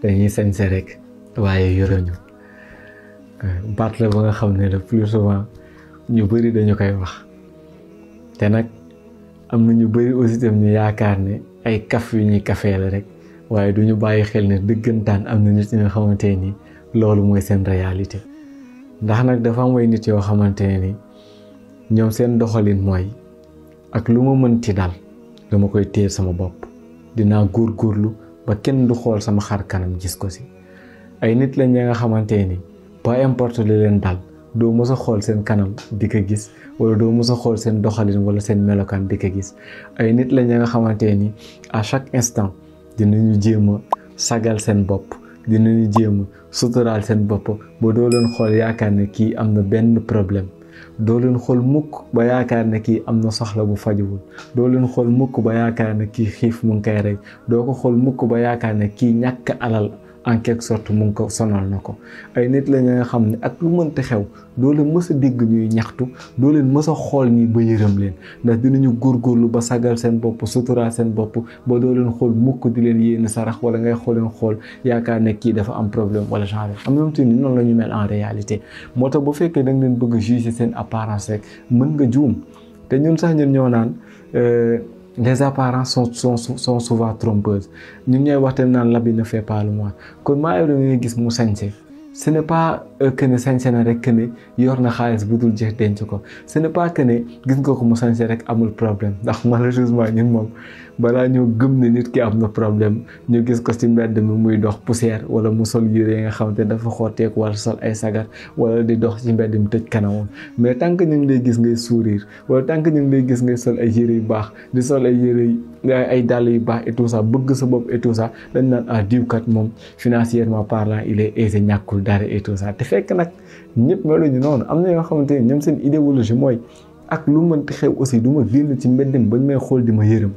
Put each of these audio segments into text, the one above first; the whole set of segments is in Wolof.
dañuy sañse rek waaye yoruñu baat la ba nga xam ne le plus souvent ñu bëri dañu koy wax te nag am na ñu bëri aussi tam ñu yaakaar ne ay kaf yu ñuy kafee la rek waaye du ñu bàyyi xel ne dëggantaan am na nit ñi nga xamante ni loolu mooy seen réalité ndax nag dafa am ay nit yoo xamante ne ni ñoom seen doxalin mooy ak lu ma mën ci dal dama koy téye sama bopp dinaa góorgóorlu ba kenn du xool sama xar kanam gis ko si ay nit lañ nga xamante ni peu importe li leen dal doo mës a xool seen kanam di ko gis wala doo mës a xool seen doxalin wala seen melokaan di ko gis ay nit lañ nga xamante ni à chaque instant dinañu jéem a sagal seen bopp dinañu jéem a suturaal seen bopp ba doo leen xool yaakaar ne kii am na benn problème doo leen xool mukk ba yaakaar ne kii am na soxla bu fajuwul doo leen xool mukk ba yaakaar ne kii xiif mu ngi koy rey doo ko xool mukk ba yaakaar ne kii ñàkk alal en quelque sorte mu ngi ko sonal na ko ay nit la nga xam ne ak lu mënti xew doo leen mës a dégg ñuy ñaxtu doo leen mës a xool nii ba yërëm leen ndax dinañu góorgóorlu ba sagal seen bopp suturaal seen bopp ba doo leen xool mukk di leen yéene sarax wala ngay xool yaakaar ne kii dafa am problème wala genre am na te ni noonu la ñu mel en réalité moo tax bu fekkee da nga leen bëgg a juger seen apparence rek mën nga juum te ñun sax ñun ñoo naan les apparences sont souvent trompeuses ñun ñooy wax tamit naan l'habit ne fait pas le moine kon maa ngi doon gis mu sañse ce n'est pas que ne sañse na rek que ne yor na xaalis bu dul jeex denc ko ce n'est pas que ne gis nga ko mu sañse rek amul problème ndax malheureusement ñun moom balaa ñoo gëm ne nit ki am na problème ñu gis ko ci mbedd mi muy dox poussière wala mu sol yére yi nga xamante dafa xotteeku wala sol ay sagar wala di dox ci mbedd mi tëj kanamam mais tant que ñu ngi lay gis ngay sourire wala tant que ñu ngi lay gis ngay sol ay yére yu baax di sol ay yére ay dàll yu baax et tout ça bëgg sa bopp et tout ça dañ naan ah diwkat moom financièrement parlant il est aisé ñàkkul dara et tout ça te fekk nag ñëpp meluñu noonu am na yoo xamante ne ñoom seen idéologie mooy ak lu mënti xew aussi du ma génn ci mbedd mi bañ may xool di ma yërëm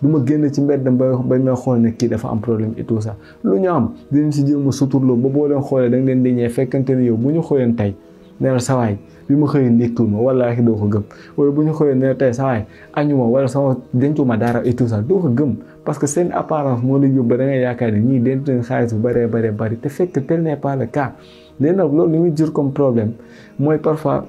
du ma génn ci mbedd bañ may xool ne kii dafa am problème et tout ça lu ñu am dinañ si jéem a suturloo ba boo leen xoolee da nga leen di ñee fekkante ne yow bu ñu xooleen tey ne la sawaay bi ma xëyee ndékkul ma wallaahi doo ko gëm wala bu ñu xëyee ne la tey sawaay añuma wala sama dencuma dara et tout ça doo ko gëm parce que seen apparence moo la yóbbu da ngay yaakaar ne ñii denc nañ xaalis bu bëree bëri te fekk tel n'est pas le cas léegi nag loolu li muy jur comme problème mooy parfois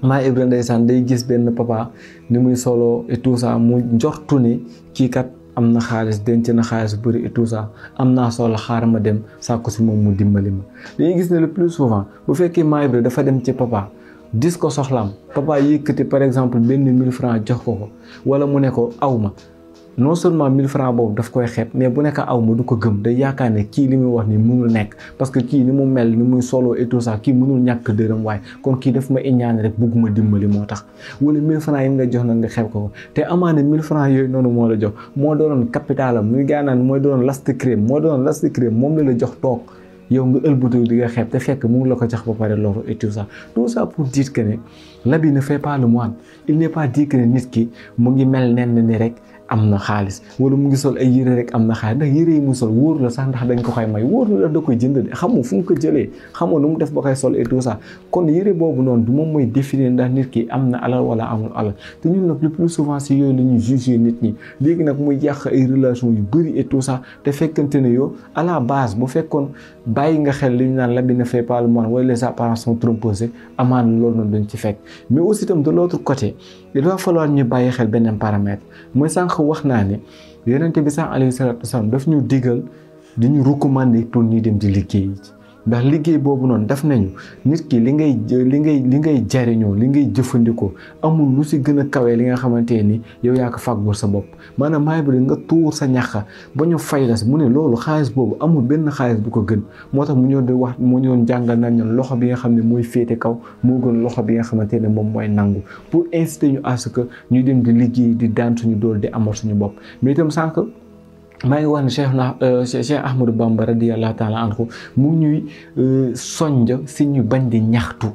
maa Ibra ndeysaan day gis benn papa ni muy solo et tout ça mu njortu ne kii kat am na xaalis denc na xaalis bu bëri et tout ça am naa solo xaaral ma dem sàkku si moom mu dimbali ma dañuy gis ne le plus souvent bu fekkee maa Ibra dafa dem ci papa dis ko soxlaam papa yëkkati par exemple benn 1000 francs jox ko wala mu ne ko aw ma non seulement 1000 francs boobu daf koy xeeb mais bu nekk aw ma du ko gëm day yaakaar ne kii li muy wax ni mënul nekk parce que kii ni mu mel ni muy solo et tout ça kii mënul ñàkk dërëm waaye kon kii daf ma iñaane rek bugguma dimbali moo tax wala 1000 francs yi nga jox na nga xeeb ko te amaana 1000 francs yooyu noonu moo la jox moo doonoon capitalam muy gaanaan mooy doon last crème moom la jox toog yow nga ëlbatu di nga xeeb te fekk mu ngi la ko jox ba pare loolu et tout ça pour dire que ne l'habit ne fait pas le moine il n'est pas dit que ne nit ki mu ngi mel nen ni rek am na xaalis wala mu ngi sol ay yére rek am na xaalis ndax yére yi mu sol wóor la sax ndax dañ ko koy may wóor la da koy jënd de xamoo fu mu ko jëlee xamoo nu mu def ba koy sol et tout ça kon yére boobu noonu du moom mooy définir ndax nit ki am na alal wala amul alal te ñun nag le plus souvent si yooyu la ñuy juger nit ñi léegi nag muy yàq ay relations yu bëri et tout ça te fekkante ne yow à la base bu fekkoon bàyyi nga xel li ñu naan l'habit ne fait pas le moine wala les apparences sont trompeuses amaana loolu noonu dañ ci fekk mais aussi itam de l'autre côté il va falloir ñu bàyyi xel beneen paramètre mooy sànq wax naa ne yonent bi sax alayhi salaatu wasalaam daf ñu digal di ñu recommander pour ñuy dem di liggéey ndax liggéey boobu noonu daf nañu nit ki li ngay jariñoo li ngay jëfandikoo amul lu si gën a kawee li nga xamante ni yow yaa ko fàggul sa bopp maanaam maay bi nga tuur sa ñaxa ba ñu fay la si mu ne loolu xaalis boobu amul benn xaalis bu ko gën moo tax mu ñëw di wax mu ñëw jàngal nañ ñoon loxo bi nga xam ne mooy féete kaw moo gën loxo bi nga xamante ne moom mooy nangu pour inciter ñu à ce que ñuy dem di liggéey di daan suñu dool di amal suñu bopp mais itam sànq maa ngi wax ne Cheikh Ahmadou Bamba radiyallahu taala anhu mu ñuy sonj si ñu bañ di ñaxtu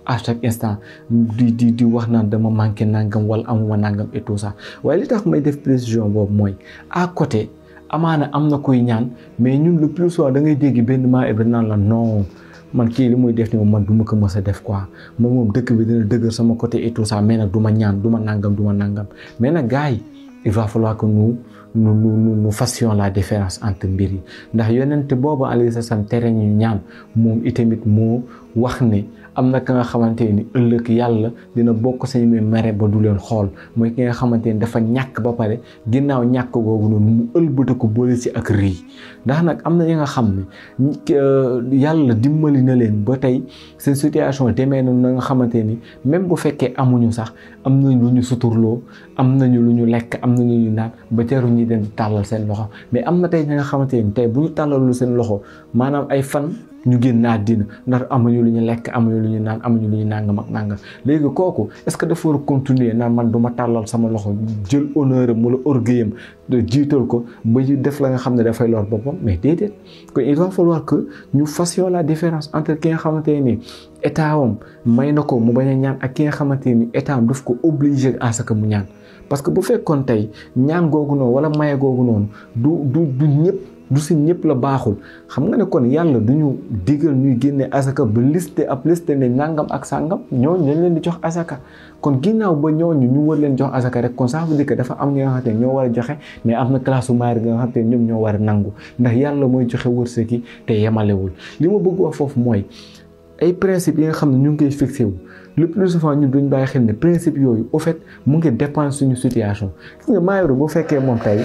à chaque instant di wax naan dama manqué nangam wala amuma nangam et tout ça waaye li tax may def précision boobu mooy à côté amaana am na koy ñaan mais ñun le plus souvent da ngay dégg benn maa Ibra naan la non man kii li muy def ni man du ma ko mës a def quoi moom dëkk bi dina dëgër sama côté et tout ça mais nag du ma ñaan du ma nangam mais nag gars yi il va falloir que nous nous fassions la différence entre mbir yi ndax yonent boobu alayhi salaam tere ñu ñaan moom itamit moo wax ne am na ka nga xamante ni ëllëg yàlla dina bokk sañu mere ba du leen xool mooy ki nga xamante ni dafa ñàkk ba pare ginnaaw ñàkk googu noonu mu ëlbata ko boole ci ak rëy ndax nag am na ñi nga xam ne yàlla dimbali na leen ba tey seen situation demee na nga xamante ni même bu fekkee amuñu sax am nañ lu ñu suturloo am nañu lu ñu lekk am nañu lu ñu naan ba jaru ñi dem tàllal seen loxo mais am na tey ñi nga xamante ni tey bu ñu tàllalul seen loxo maanaam ay fan ñu génn àddina ndax amuñu lu ñu lekk amuñu lu ñu naan amuñu lu ñu nangam ak nangam léegi kooku est-ce que dafa war a continuer naan man du ma tàllal sama loxo jël honneur am wala orgueil am jiital ko ba def la nga xam ne dafay lor boppam mais déedéet kon il va falloir que ñu fassions la différence entre ki nga xamante ni état am may na ko mu bañ a ñaan ak ki nga xamante ni état am daf ko obligé à ce que mu ñaan parce que bu fekkoon tey ñaan googu noonu wala maye googu noonu du ñëpp. du si ñëpp la baaxul xam nga ne kon yàlla du ñu digal ñuy génne asaka ba liste ne nangam ak sàngam ñooñu dañ leen di jox asaka kon ginnaaw ba ñooñu ñu war leen jox asaka rek kon ça veut dire que dafa am ñi nga xamante ne ñoo war a joxe mais am na classe maari nga xamante ne ñoom ñoo war a nangu ndax yàlla mooy joxe wërsëg yi te yemalewul li ma bëgg wax foofu mooy ay principe yi nga xam ne ñu ngi koy fixé wu le plus souvent ñun duñ bàyyi xel ne principe yooyu au fait mu ngi dépendre suñu situation gis nga maayoro bu fekkee moom tey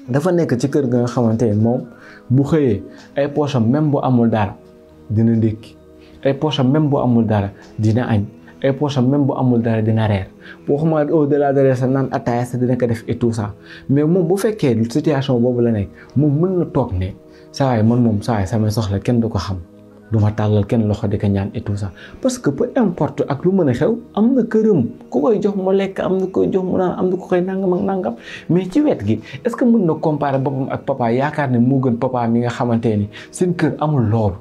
dafa nekk ci kër ga nga xamante ne moom bu xëyee ay poche am même bu amul dara dina ndékki ay poche am même bu amul dara dina añ ay poche am même bu amul dara dina reer waxuma au-delà de reer sa naan ataaya sa dina ko def et tout ça mais moom bu fekkee situation boobu la nekk moom mën na toog ne saa waay man moom saa waay samay soxla kenn du ko xam du ma tàllal kenn loxo di ko ñaan et tout ça parce que peu importe ak lu mën a xew am na këram ku koy jox mu lekk am na koy jox mu naan am na ku koy nangam ak nangam mais ci wet gi est-ce que mën na comparer boppam ak papa yaakaar ne moo gën papa mi nga xamante ni seen kër amul loolu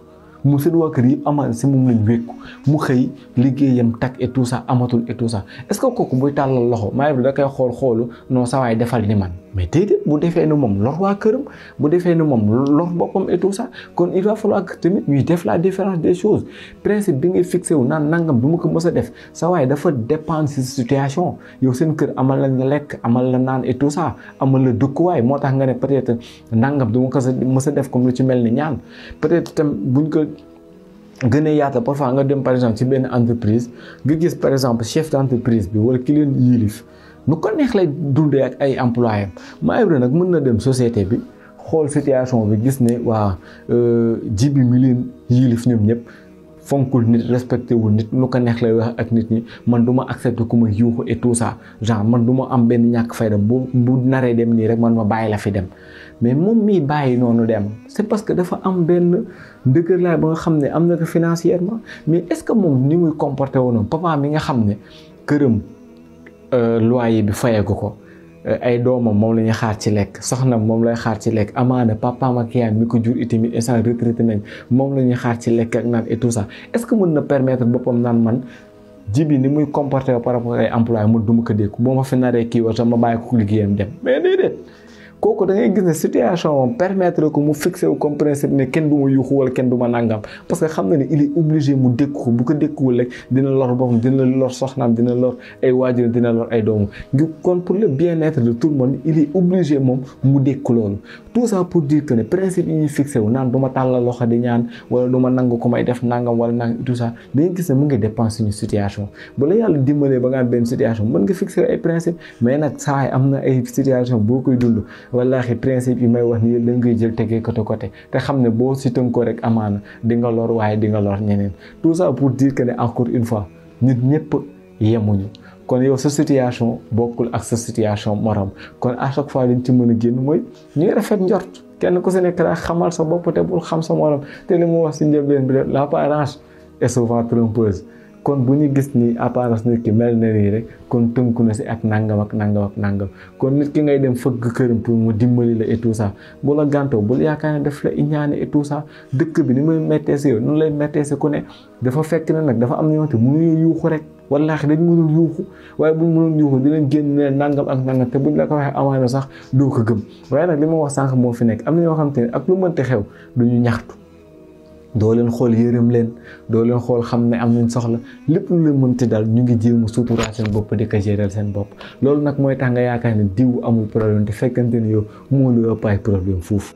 mu seen waa kër yëpp amal si moom lañ wékku mu xëy liggéeyam tak et tout ça amatul et tout ça est-ce que kooku buy tàllal loxo maa da koy xoolu non sa waay defal ni man mais déedéet bu defee ni moom lor waa këram bu defee ni moom lor boppam et tout ça kon il va falloir que tamit ñuy def la différence des choses principe bi ngay fixé wu naan nangam du ma ko mës a def sa waay dafa dépendre si situation yow seen kër amal la nga lekk amal la naan et tout ça amal la dëkkuwaay moo tax nga ne peut-être nangam du ma ko mës a def comme lu ci mel ni ñaan peut-être tam buñ ko gën a yaata parfois nga dem par exemple ci benn entreprise nga gis par exemple chef d'entreprise bi wala ki leen yilif nu ko neex lay dundee ak ay employés Maïbra nag mën na dem société bi xool situation bi gis ne waa jibi mi leen yilif ñoom ñëpp fonkul nit respecté wul nit nu ko neex lay wax ak nit ñi man du ma accepté ku ma yuuxu et tout ça genre man du ma am benn ñàkk fayda bu naree dem nii rek man ma bàyyi la fi dem mais moom mii bàyyi noonu dem c'est parce que dafa am benn ndëgër laay ba nga xam ne am na ko financièrement mais est-ce que moom ni muy comporté woon papa mi nga xam ne këram loyer bi fayeeku ko ay doomam moom la ñuy xaar ci lekk soxnam moom lay xaar ci lekk amaana papaam ak yaayam mi ko jur itamit instant retraité nañ moom la ñuy xaar ci lekk ak naan et tout ça est-ce que mën na permettre boppam naan man jibi ni muy comporté par rapport ay employé man du ma ko dékku boo ma fi naree kii war sax ma bàyyi ko liggéeyam dem mais déedéet kooku da ngay gis ne situation moom permettre ko mu fixé wu comme principe ne kenn du ma yuuxu wala kenn du ma nangam parce que xam na ne il est obligé mu dékku ko bu ko dékkuwul rek dina lor boppam dina lor soxnaam dina lor ay waajur dina lor ay doomu ngi kon pour le bien-être de tout le monde il est obligé moom mu dékku loolu tout ça pour dire que ne principe yi ñuy fixé wu naan du ma tàllal loxo di ñaan wala du ma nangu ko may def nangam wala nangam tout ça da ngay gis ne mu ngi dépend suñu situation ba la yàlla dimbalee ba nga am benn situation mën nga fixé ay principe mais nag saa yi am na ay situation boo koy dund wallaahi principe yi may wax nii la ngay jël tegee côté te xam ne boo si tënk ko rek amaana di nga lor waaye di nga lor ñeneen tout ça pour dire que ne encore une fois nit ñëpp yemuñu kon yow sa situation bokkul ak sa situation morom kon à chaque fois liñ ci mën a génn mooy ñuy rafet njort kenn ku si nekk daa xamal sa bopp te bul xam sa morom te li mu wax si njëlbeen bi l'apparence est souvent trompeuse kon bu ñu gis ni apparence nit ki mel na nii rek kon tënku na si ak nangam ak nangam ak nangam kon nit ki ngay dem fëgg këram pour mu dimbali la et tout ça bu la gàntoo bul yaakaar ne daf la iñaane et tout ça dëkk bi ni muy mettee si yow noonu lay mettee si ku ne dafa fekk ne nag dafa am na yoonte mënuñu yuuxu rek wallaahi dañ mënul yuuxu waaye buñ mënul yuuxu dinañ génn ne nangam ak nangam te buñ la ko waxee amaana sax doo ko gëm waaye nag li ma wax sànq moo fi nekk am na ñoo xam te ne ak lu mënti xew duñu ñaxtu doo leen xool yërëm leen doo leen xool xam ne am nañ soxla lépp lu leen mënti daal ñu ngi jéem a suturaal seen bopp di ko gérer seen bopp loolu nag mooy tax nga yaakaar ne diw amul problème te fekkante ne yow moo lu ëpp ay problème foofu